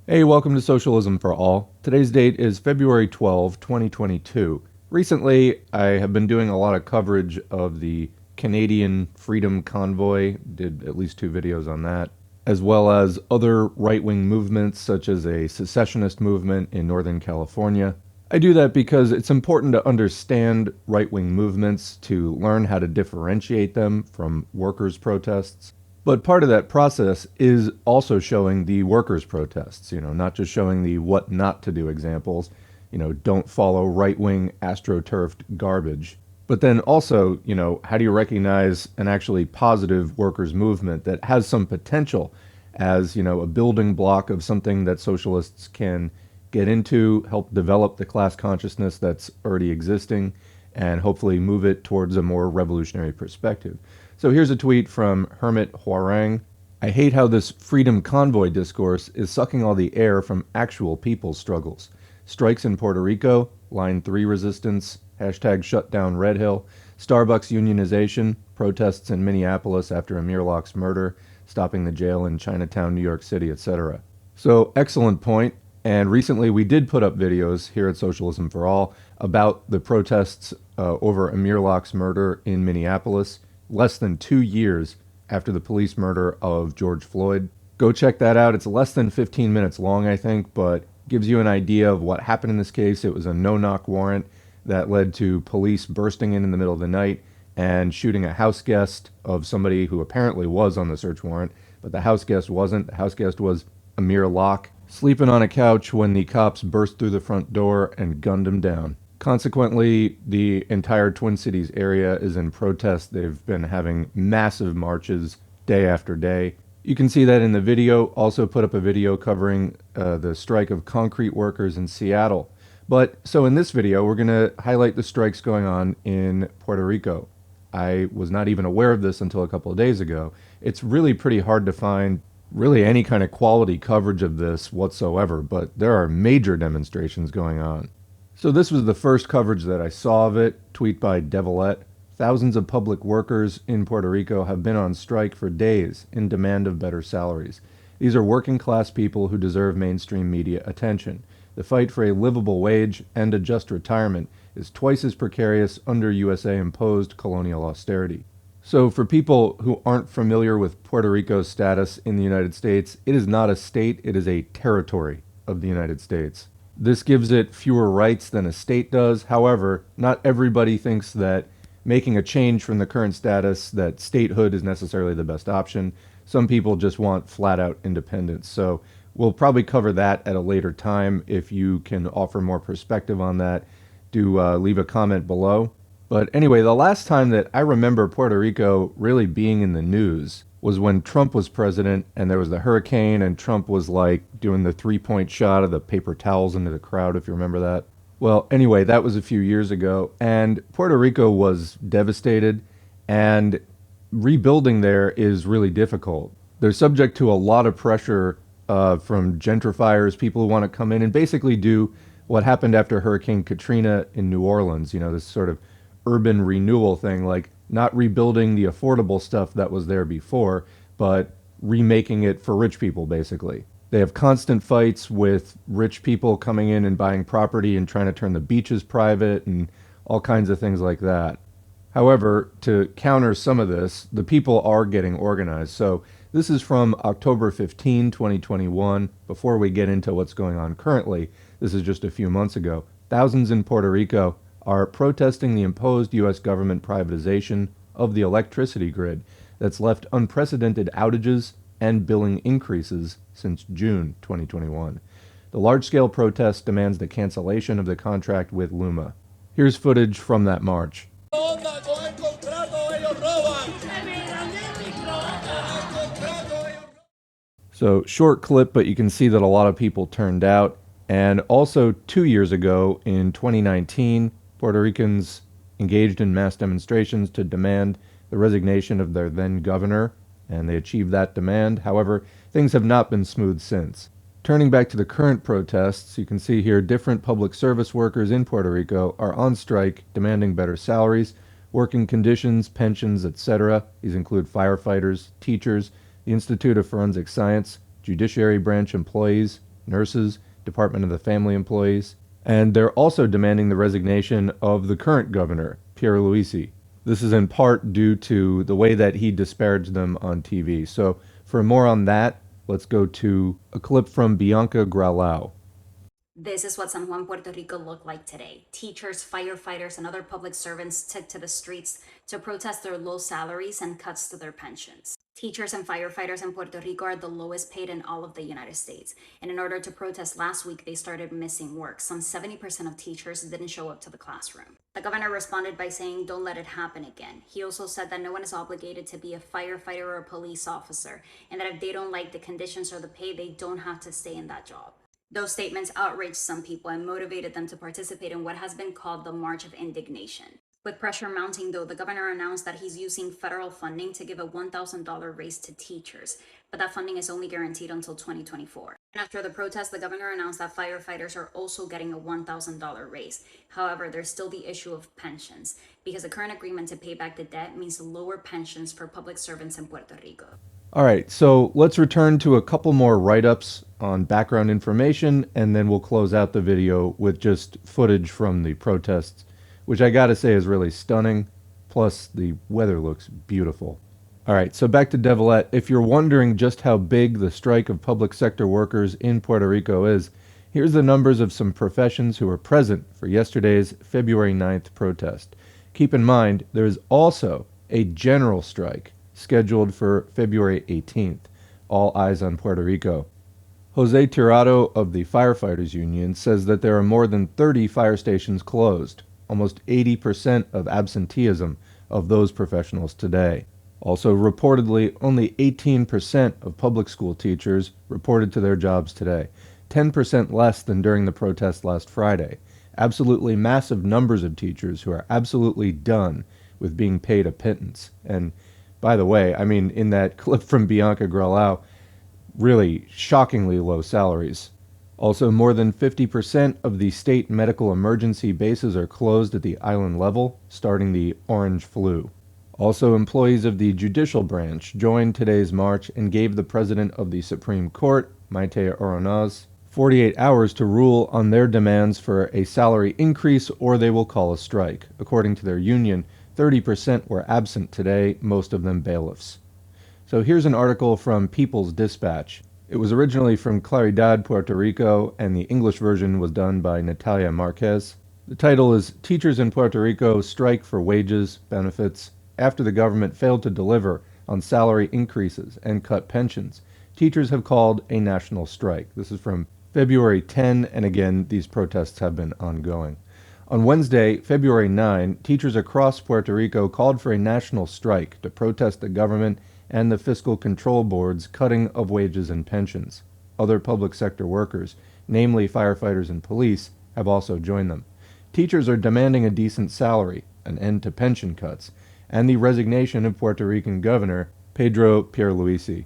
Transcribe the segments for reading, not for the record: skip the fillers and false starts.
Hey, welcome to Socialism for All. Today's date is February 12, 2022. Recently, I have been doing a lot of coverage of the Canadian Freedom Convoy, did at least 2 videos on that, as well as other right-wing movements such as a secessionist movement in Northern California. I do that because it's important to understand right-wing movements to learn how to differentiate them from workers' protests. But part of that process is also showing the workers' protests, not just showing the what not to do examples, don't follow right wing astroturfed garbage. But then also, how do you recognize an actually positive workers' movement that has some potential as, a building block of something that socialists can get into, help develop the class consciousness that's already existing, and hopefully move it towards a more revolutionary perspective. So here's a tweet from Hermit Huarang. I hate how this freedom convoy discourse is sucking all the air from actual people's struggles. Strikes in Puerto Rico, Line 3 resistance, hashtag shut down Red Hill, Starbucks unionization, protests in Minneapolis after Amir Locke's murder, stopping the jail in Chinatown, New York City, etc. So excellent point. And recently we did put up videos here at Socialism for All about the protests over Amir Locke's murder in Minneapolis, less than 2 years after the police murder of George Floyd. Go check that out. It's less than 15 minutes long, I think, but gives you an idea of what happened in this case. It was a no-knock warrant that led to police bursting in the middle of the night and shooting a house guest of somebody who apparently was on the search warrant, but the house guest wasn't. The house guest was Amir Locke, sleeping on a couch when the cops burst through the front door and gunned him down. Consequently, the entire Twin Cities area is in protest. They've been having massive marches day after day. You can see that in the video. Also put up a video covering the strike of concrete workers in Seattle. So in this video, we're going to highlight the strikes going on in Puerto Rico. I was not even aware of this until a couple of days ago. It's really pretty hard to find really any kind of quality coverage of this whatsoever, but there are major demonstrations going on. So this was the first coverage that I saw of it, tweet by Devilette. Thousands of public workers in Puerto Rico have been on strike for days in demand of better salaries. These are working class people who deserve mainstream media attention. The fight for a livable wage and a just retirement is twice as precarious under USA imposed colonial austerity. So for people who aren't familiar with Puerto Rico's status in the United States, it is not a state, it is a territory of the United States. This gives it fewer rights than a state does. However, not everybody thinks that making a change from the current status, that statehood is necessarily the best option. Some people just want flat out independence. So we'll probably cover that at a later time. If you can offer more perspective on that, do leave a comment below. But anyway, the last time that I remember Puerto Rico really being in the news was when Trump was president and there was the hurricane and Trump was like doing the 3-point shot of the paper towels into the crowd, if you remember that. Well, anyway, that was a few years ago, and Puerto Rico was devastated, and rebuilding there is really difficult. They're subject to a lot of pressure from gentrifiers, people who want to come in and basically do what happened after Hurricane Katrina in New Orleans, this sort of urban renewal thing, like not rebuilding the affordable stuff that was there before, but remaking it for rich people, basically. They have constant fights with rich people coming in and buying property and trying to turn the beaches private and all kinds of things like that. However, to counter some of this, the people are getting organized. So this is from October 15, 2021. Before we get into what's going on currently, this is just a few months ago. Thousands in Puerto Rico are protesting the imposed U.S. government privatization of the electricity grid that's left unprecedented outages and billing increases since June 2021. The large-scale protest demands the cancellation of the contract with Luma. Here's footage from that march. So short clip, but you can see that a lot of people turned out. And also 2 years ago in 2019, Puerto Ricans engaged in mass demonstrations to demand the resignation of their then governor, and they achieved that demand. However, things have not been smooth since. Turning back to the current protests, you can see here different public service workers in Puerto Rico are on strike demanding better salaries, working conditions, pensions, etc. These include firefighters, teachers, the Institute of Forensic Science, judiciary branch employees, nurses, Department of the Family employees, and they're also demanding the resignation of the current governor, Pierluisi. This is in part due to the way that he disparaged them on TV. So for more on that, let's go to a clip from Bianca Graulau. This is what San Juan, Puerto Rico looked like today. Teachers, firefighters, and other public servants took to the streets to protest their low salaries and cuts to their pensions. Teachers and firefighters in Puerto Rico are the lowest paid in all of the United States. And in order to protest last week, they started missing work. Some 70% of teachers didn't show up to the classroom. The governor responded by saying, "Don't let it happen again." He also said that no one is obligated to be a firefighter or a police officer, and that if they don't like the conditions or the pay, they don't have to stay in that job. Those statements outraged some people and motivated them to participate in what has been called the March of Indignation. With pressure mounting, though, the governor announced that he's using federal funding to give a $1,000 raise to teachers, but that funding is only guaranteed until 2024. And after the protest, the governor announced that firefighters are also getting a $1,000 raise. However, there's still the issue of pensions, because the current agreement to pay back the debt means lower pensions for public servants in Puerto Rico. All right, so let's return to a couple more write-ups on background information, and then we'll close out the video with just footage from the protests, which I gotta say is really stunning. Plus, the weather looks beautiful. All right, so back to Devilette. If you're wondering just how big the strike of public sector workers in Puerto Rico is, here's the numbers of some professions who were present for yesterday's February 9th protest. Keep in mind, there is also a general strike scheduled for February 18th. All eyes on Puerto Rico. Jose Tirado of the Firefighters Union says that there are more than 30 fire stations closed, almost 80% of absenteeism of those professionals today. Also, reportedly, only 18% of public school teachers reported to their jobs today, 10% less than during the protest last Friday. Absolutely massive numbers of teachers who are absolutely done with being paid a pittance. And by the way, I mean, in that clip from Bianca Graulau, really shockingly low salaries. Also, more than 50% of the state medical emergency bases are closed at the island level, starting the orange flu. Also, employees of the judicial branch joined today's march and gave the president of the Supreme Court, Maite Oronoz, 48 hours to rule on their demands for a salary increase or they will call a strike. According to their union, 30% were absent today, most of them bailiffs. So here's an article from People's Dispatch. It was originally from Claridad, Puerto Rico, and the English version was done by Natalia Marquez. The title is Teachers in Puerto Rico Strike for Wages, Benefits, After the Government Failed to Deliver on Salary Increases and Cut Pensions. Teachers have called a national strike. This is from February 10, and again, these protests have been ongoing. On Wednesday, February 9, teachers across Puerto Rico called for a national strike to protest the government and the Fiscal Control Board's cutting of wages and pensions. Other public sector workers, namely firefighters and police, have also joined them. Teachers are demanding a decent salary, an end to pension cuts, and the resignation of Puerto Rican Governor Pedro Pierluisi.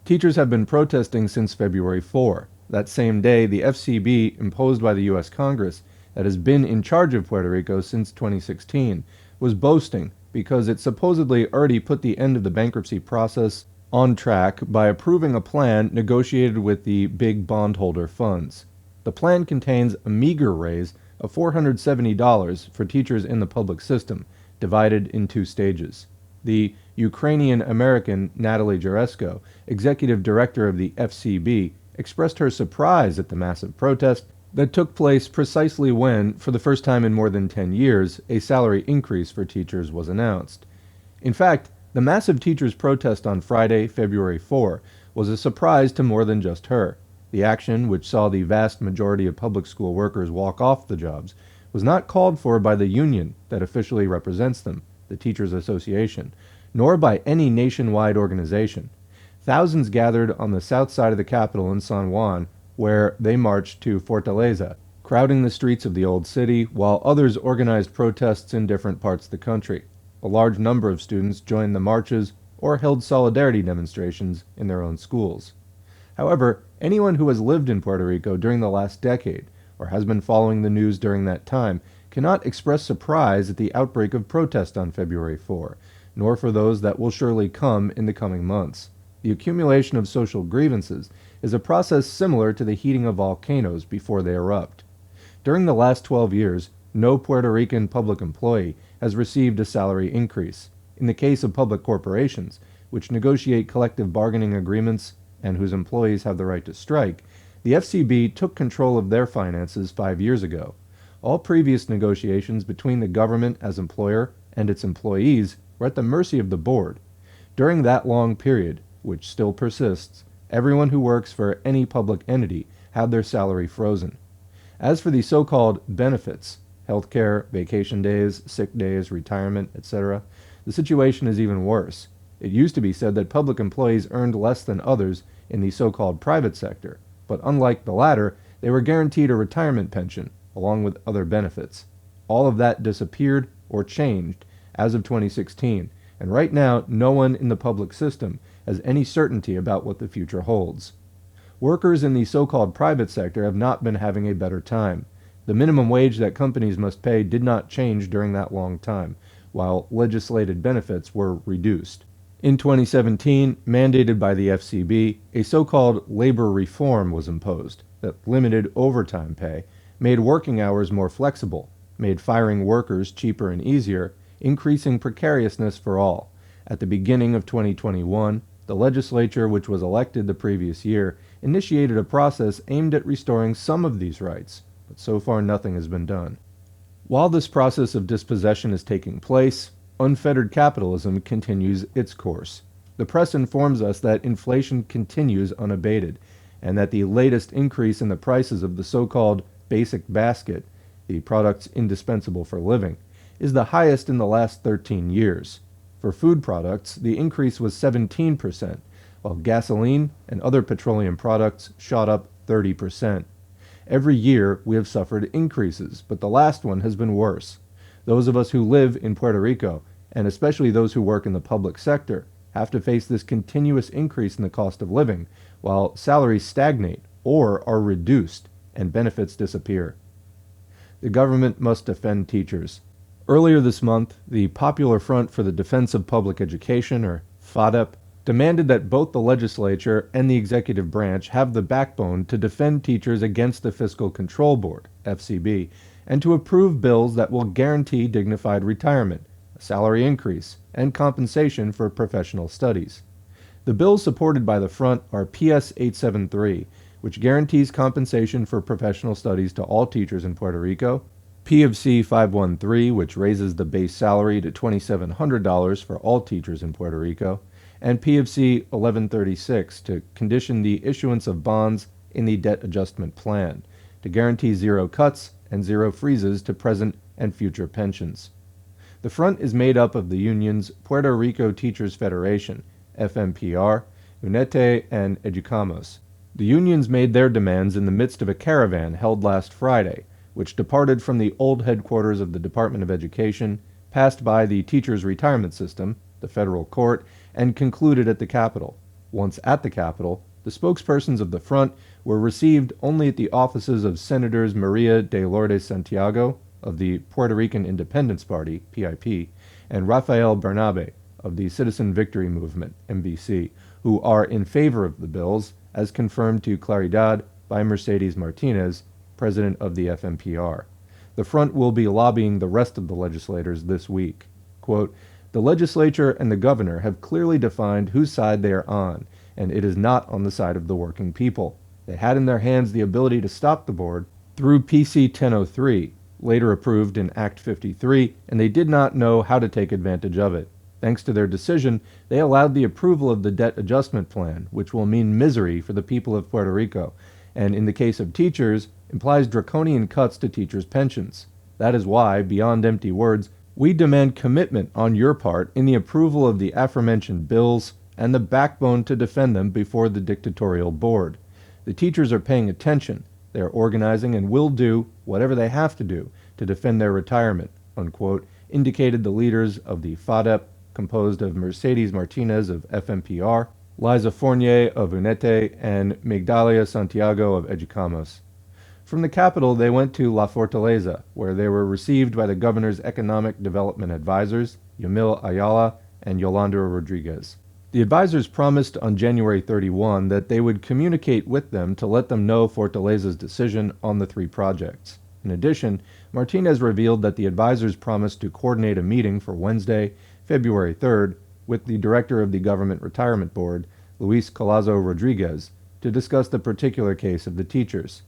Teachers have been protesting since February 4. That same day, the FCB, imposed by the U.S. Congress, that has been in charge of Puerto Rico since 2016, was boasting because it supposedly already put the end of the bankruptcy process on track by approving a plan negotiated with the big bondholder funds. The plan contains a meager raise of $470 for teachers in the public system, divided in two stages. The Ukrainian-American Natalie Jaresko, executive director of the FCB, expressed her surprise at the massive protest that took place precisely when, for the first time in more than 10 years, a salary increase for teachers was announced. In fact, the massive teachers' protest on Friday, February 4, was a surprise to more than just her. The action, which saw the vast majority of public school workers walk off the jobs, was not called for by the union that officially represents them, the Teachers Association, nor by any nationwide organization. Thousands gathered on the south side of the capital in San Juan, where they marched to Fortaleza, crowding the streets of the old city, while others organized protests in different parts of the country. A large number of students joined the marches or held solidarity demonstrations in their own schools. However, anyone who has lived in Puerto Rico during the last decade, or has been following the news during that time, cannot express surprise at the outbreak of protest on February 4, nor for those that will surely come in the coming months. The accumulation of social grievances is a process similar to the heating of volcanoes before they erupt. During the last 12 years, no Puerto Rican public employee has received a salary increase. In the case of public corporations, which negotiate collective bargaining agreements and whose employees have the right to strike, the FCB took control of their finances 5 years ago. All previous negotiations between the government as employer and its employees were at the mercy of the board. During that long period, which still persists, everyone who works for any public entity had their salary frozen. As for the so-called benefits, healthcare, vacation days, sick days, retirement, etc., the situation is even worse. It used to be said that public employees earned less than others in the so-called private sector, but unlike the latter, they were guaranteed a retirement pension, along with other benefits. All of that disappeared or changed as of 2016, and right now no one in the public system has any certainty about what the future holds. Workers in the so-called private sector have not been having a better time. The minimum wage that companies must pay did not change during that long time, while legislated benefits were reduced. In 2017, mandated by the FCB, a so-called labor reform was imposed that limited overtime pay, made working hours more flexible, made firing workers cheaper and easier, increasing precariousness for all. At the beginning of 2021, the legislature, which was elected the previous year, initiated a process aimed at restoring some of these rights, but so far nothing has been done. While this process of dispossession is taking place, unfettered capitalism continues its course. The press informs us that inflation continues unabated, and that the latest increase in the prices of the so-called basic basket, the products indispensable for living, is the highest in the last 13 years. For food products, the increase was 17%, while gasoline and other petroleum products shot up 30%. Every year, we have suffered increases, but the last one has been worse. Those of us who live in Puerto Rico, and especially those who work in the public sector, have to face this continuous increase in the cost of living, while salaries stagnate or are reduced and benefits disappear. The government must defend teachers. Earlier this month, the Popular Front for the Defense of Public Education, or FADEP, demanded that both the legislature and the executive branch have the backbone to defend teachers against the Fiscal Control Board, FCB, and to approve bills that will guarantee dignified retirement, a salary increase, and compensation for professional studies. The bills supported by the front are PS 873, which guarantees compensation for professional studies to all teachers in Puerto Rico, P of C 513, which raises the base salary to $2,700 for all teachers in Puerto Rico, and P of C 1136 to condition the issuance of bonds in the debt adjustment plan, to guarantee zero cuts and zero freezes to present and future pensions. The front is made up of the unions Puerto Rico Teachers Federation, FMPR, UNETE, and Educamos. The unions made their demands in the midst of a caravan held last Friday, which departed from the old headquarters of the Department of Education, passed by the Teachers' Retirement System, the federal court, and concluded at the Capitol. Once at the Capitol, the spokespersons of the front were received only at the offices of Senators Maria de Lourdes Santiago of the Puerto Rican Independence Party, PIP, and Rafael Bernabe of the Citizen Victory Movement, MVC, who are in favor of the bills, as confirmed to Claridad by Mercedes Martinez, president of the FMPR. The front will be lobbying the rest of the legislators this week. Quote, "The legislature and the governor have clearly defined whose side they are on, and it is not on the side of the working people. They had in their hands the ability to stop the board through PC 1003, later approved in Act 53, and they did not know how to take advantage of it. Thanks to their decision, they allowed the approval of the debt adjustment plan, which will mean misery for the people of Puerto Rico, and in the case of teachers, implies draconian cuts to teachers' pensions. That is why, beyond empty words, we demand commitment on your part in the approval of the aforementioned bills and the backbone to defend them before the dictatorial board. The teachers are paying attention. They are organizing and will do whatever they have to do to defend their retirement," unquote, indicated the leaders of the FADEP, composed of Mercedes Martinez of FMPR, Liza Fournier of UNETE, and Migdalia Santiago of Educamos. From the capital, they went to La Fortaleza, where they were received by the governor's economic development advisors, Yamil Ayala and Yolanda Rodriguez. The advisors promised on January 31 that they would communicate with them to let them know Fortaleza's decision on the three projects. In addition, Martinez revealed that the advisors promised to coordinate a meeting for Wednesday, February 3rd, with the director of the Government Retirement Board, Luis Colazo Rodriguez, to discuss the particular case of the teachers.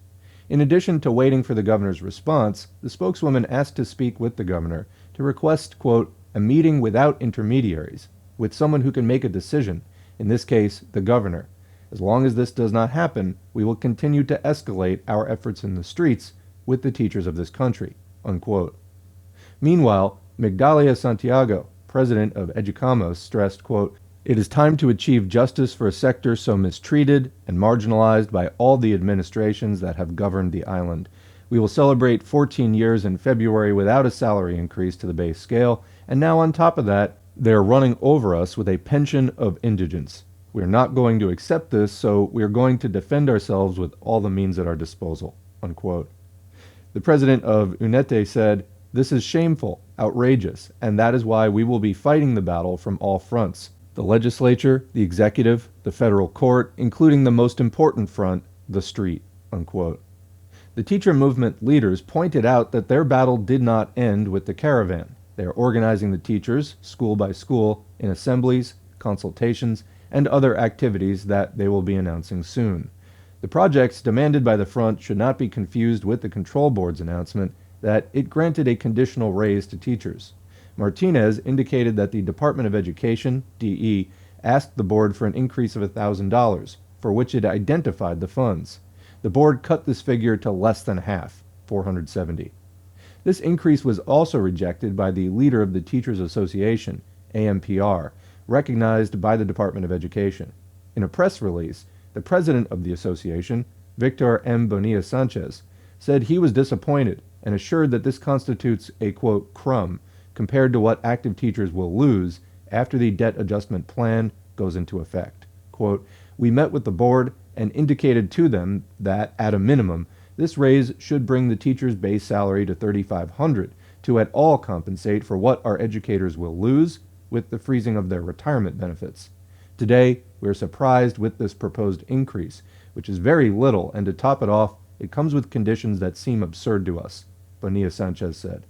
In addition to waiting for the governor's response, the spokeswoman asked to speak with the governor to request, quote, a meeting without intermediaries, with someone who can make a decision, in this case, the governor. As long as this does not happen, we will continue to escalate our efforts in the streets with the teachers of this country, unquote. Meanwhile, Migdalia Santiago, president of Educamos, stressed, quote, it is time to achieve justice for a sector so mistreated and marginalized by all the administrations that have governed the island. We will celebrate 14 years in February without a salary increase to the base scale, and now on top of that, they are running over us with a pension of indigence. We are not going to accept this, so we are going to defend ourselves with all the means at our disposal, unquote. The president of UNETE said, this is shameful, outrageous, and that is why we will be fighting the battle from all fronts. The legislature, the executive, the federal court, including the most important front, the street, unquote. The teacher movement leaders pointed out that their battle did not end with the caravan. They are organizing the teachers, school by school, in assemblies, consultations, and other activities that they will be announcing soon. The projects demanded by the front should not be confused with the control board's announcement that it granted a conditional raise to teachers. Martinez indicated that the Department of Education, DE, asked the board for an increase of $1,000, for which it identified the funds. The board cut this figure to less than half, $470. This increase was also rejected by the leader of the Teachers Association, AMPR, recognized by the Department of Education. In a press release, the president of the association, Victor M. Bonilla Sanchez, said he was disappointed and assured that this constitutes a, quote, crumb compared to what active teachers will lose after the debt adjustment plan goes into effect. Quote, we met with the board and indicated to them that, at a minimum, this raise should bring the teacher's base salary to $3,500 to at all compensate for what our educators will lose with the freezing of their retirement benefits. Today, we are surprised with this proposed increase, which is very little, and to top it off, it comes with conditions that seem absurd to us, Bonilla Sanchez said.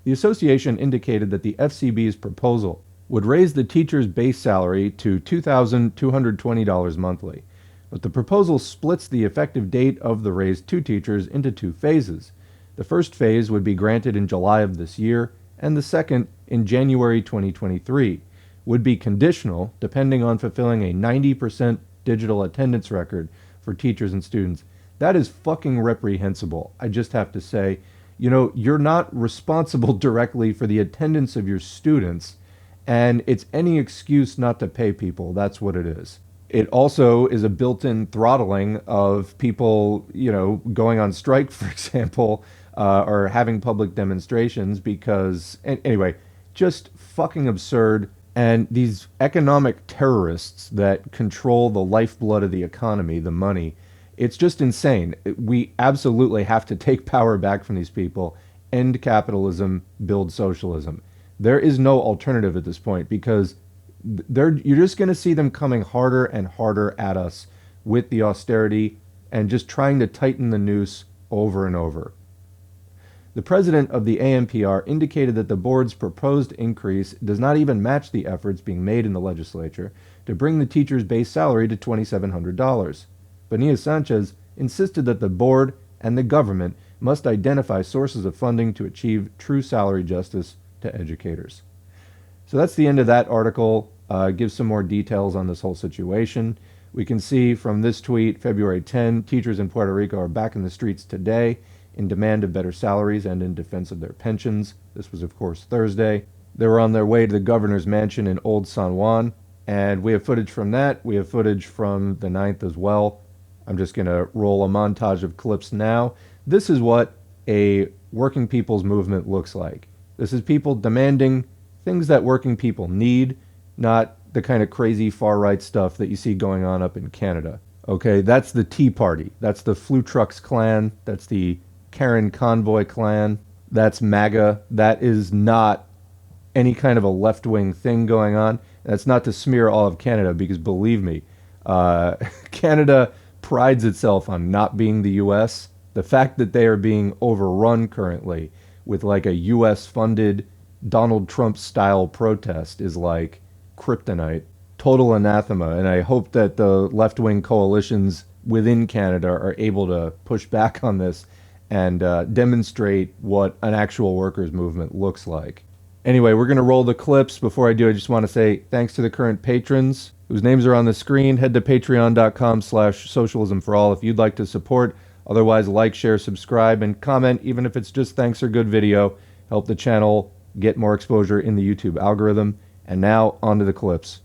The association indicated that the FCB's proposal would raise the teacher's base salary to $2,220 monthly, but the proposal splits the effective date of the raise to teachers into two phases. The first phase would be granted in July of this year, and the second in January 2023, would be conditional depending on fulfilling a 90% digital attendance record for teachers and students. That is fucking reprehensible, I just have to say. You know, you're not responsible directly for the attendance of your students, and it's any excuse not to pay people. That's what it is. It also is a built-in throttling of people, you know, going on strike, for example, or having public demonstrations because, anyway, just fucking absurd. And these economic terrorists that control the lifeblood of the economy, the money, it's just insane. We absolutely have to take power back from these people, end capitalism, build socialism. There is no alternative at this point because you're just going to see them coming harder and harder at us with the austerity and just trying to tighten the noose over and over. The president of the AMPR indicated that the board's proposed increase does not even match the efforts being made in the legislature to bring the teacher's base salary to $2,700. Bonilla Sanchez insisted that the board and the government must identify sources of funding to achieve true salary justice to educators. So that's the end of that article. Gives some more details on this whole situation. We can see from this tweet, February 10, teachers in Puerto Rico are back in the streets today in demand of better salaries and in defense of their pensions. This was, of course, Thursday. They were on their way to the governor's mansion in Old San Juan, and we have footage from that. We have footage from the 9th as well. I'm just going to roll a montage of clips now. This is what a working people's movement looks like. This is people demanding things that working people need, not the kind of crazy far-right stuff that you see going on up in Canada. Okay, that's the Tea Party. That's the Flu Trucks clan. That's the Karen Convoy clan. That's MAGA. That is not any kind of a left-wing thing going on. That's not to smear all of Canada, because believe me, Canada prides itself on not being the U.S. The fact that they are being overrun currently with like a U.S. funded Donald Trump style protest is like kryptonite, total anathema. And I hope that the left wing coalitions within Canada are able to push back on this and demonstrate what an actual workers' movement looks like. Anyway, we're going to roll the clips. Before I do, I just want to say thanks to the current patrons whose names are on the screen. Head to patreon.com/socialismforall if you'd like to support. Otherwise, like, share, subscribe, and comment, even if it's just thanks or good video. Help the channel get more exposure in the YouTube algorithm. And now, on to the clips.